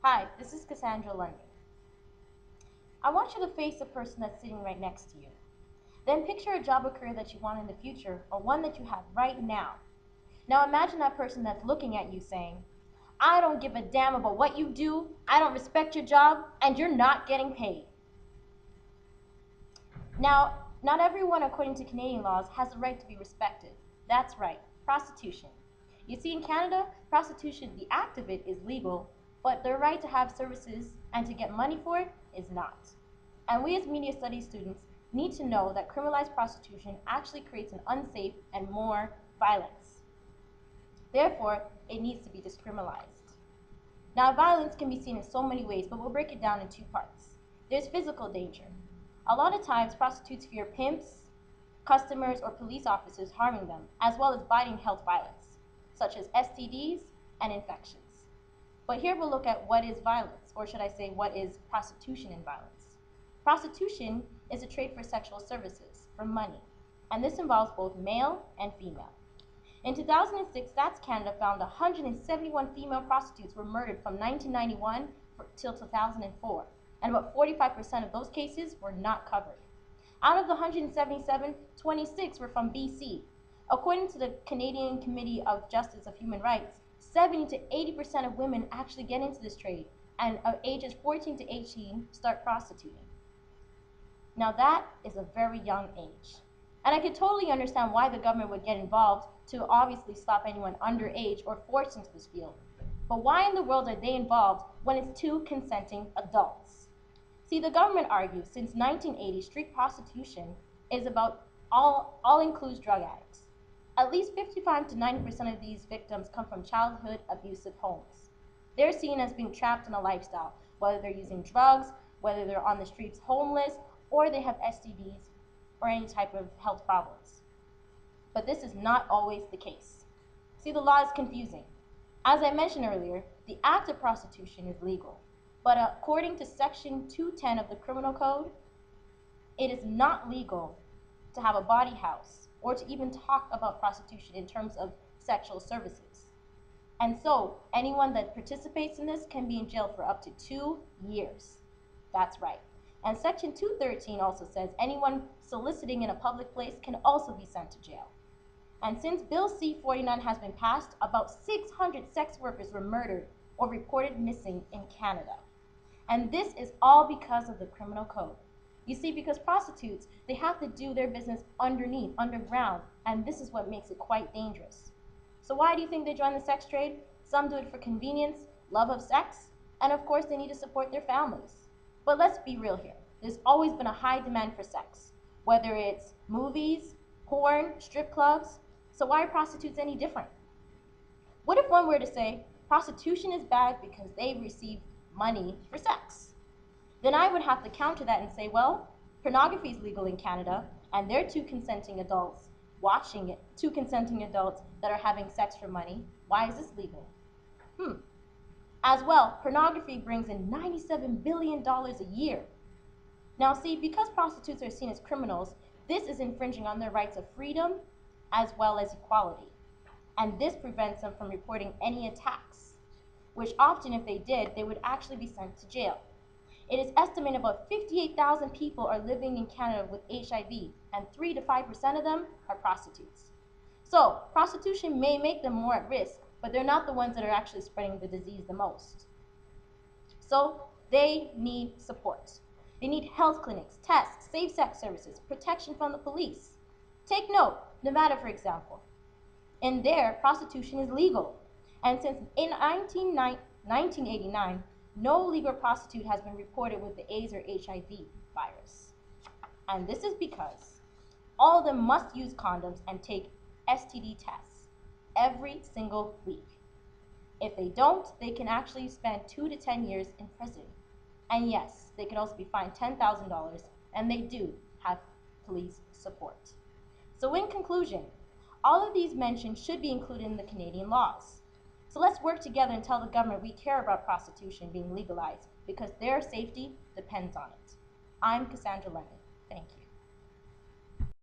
Hi, this is Cassandra London. I want you to face the person that's sitting right next to you. Then picture a job or career that you want in the future or one that you have right now. Now imagine that person that's looking at you saying, I don't give a damn about what you do, I don't respect your job, and you're not getting paid. Now, not everyone, according to Canadian laws, has the right to be respected. That's right, prostitution. You see, in Canada, prostitution, the act of it is legal, but the right to have services and to get money for it is not. And we as media studies students need to know that criminalized prostitution actually creates an unsafe and more violence. Therefore, it needs to be discriminalized. Now, violence can be seen in so many ways, but we'll break it down in two parts. There's physical danger. A lot of times, prostitutes fear pimps, customers, or police officers harming them, as well as biting health violence, such as STDs and infections. But here we'll look at what is violence, or should I say, what is prostitution and violence. Prostitution is a trade for sexual services, for money, and this involves both male and female. In 2006, Stats Canada found 171 female prostitutes were murdered from 1991 till 2004, and about 45% of those cases were not covered. Out of the 177, 26 were from BC. According to the Canadian Committee of Justice of Human Rights, 70 to 80% of women actually get into this trade, and of ages 14 to 18 start prostituting. Now that is a very young age. And I could totally understand why the government would get involved to obviously stop anyone underage or forced into this field. But why in the world are they involved when it's two consenting adults? See, the government argues since 1980, street prostitution is about all includes drug addicts. At least 55 to 90% of these victims come from childhood abusive homes. They're seen as being trapped in a lifestyle, whether they're using drugs, whether they're on the streets homeless, or they have STDs or any type of health problems. But this is not always the case. See, the law is confusing. As I mentioned earlier, the act of prostitution is legal, but according to Section 210 of the Criminal Code, it is not legal to have a bawdy house or to even talk about prostitution in terms of sexual services. And so, anyone that participates in this can be in jail for up to 2 years. That's right. And Section 213 also says anyone soliciting in a public place can also be sent to jail. And since Bill C-49 has been passed, about 600 sex workers were murdered or reported missing in Canada. And this is all because of the criminal code. You see, because prostitutes, they have to do their business underground, and this is what makes it quite dangerous. So why do you think they join the sex trade? Some do it for convenience, love of sex, and of course they need to support their families. But let's be real here. There's always been a high demand for sex, whether it's movies, porn, strip clubs. So why are prostitutes any different? What if one were to say, prostitution is bad because they receive money for sex? Then I would have to counter that and say, well, pornography is legal in Canada, and they're two consenting adults watching it, two consenting adults that are having sex for money. Why is this legal? As well, pornography brings in $97 billion a year. Now see, because prostitutes are seen as criminals, this is infringing on their rights of freedom as well as equality. And this prevents them from reporting any attacks, which often if they did, they would actually be sent to jail. It is estimated about 58,000 people are living in Canada with HIV, and 3 to 5% of them are prostitutes. So prostitution may make them more at risk, but they're not the ones that are actually spreading the disease the most. So they need support. They need health clinics, tests, safe sex services, protection from the police. Take note, Nevada, for example. In there, prostitution is legal. And since in 1989, no legal prostitute has been reported with the AIDS or HIV virus. And this is because all of them must use condoms and take STD tests every single week. If they don't, they can actually spend 2 to 10 years in prison. And yes, they can also be fined $10,000, and they do have police support. So in conclusion, all of these mentioned should be included in the Canadian laws. So let's work together and tell the government we care about prostitution being legalized because their safety depends on it. I'm Cassandra London. Thank you.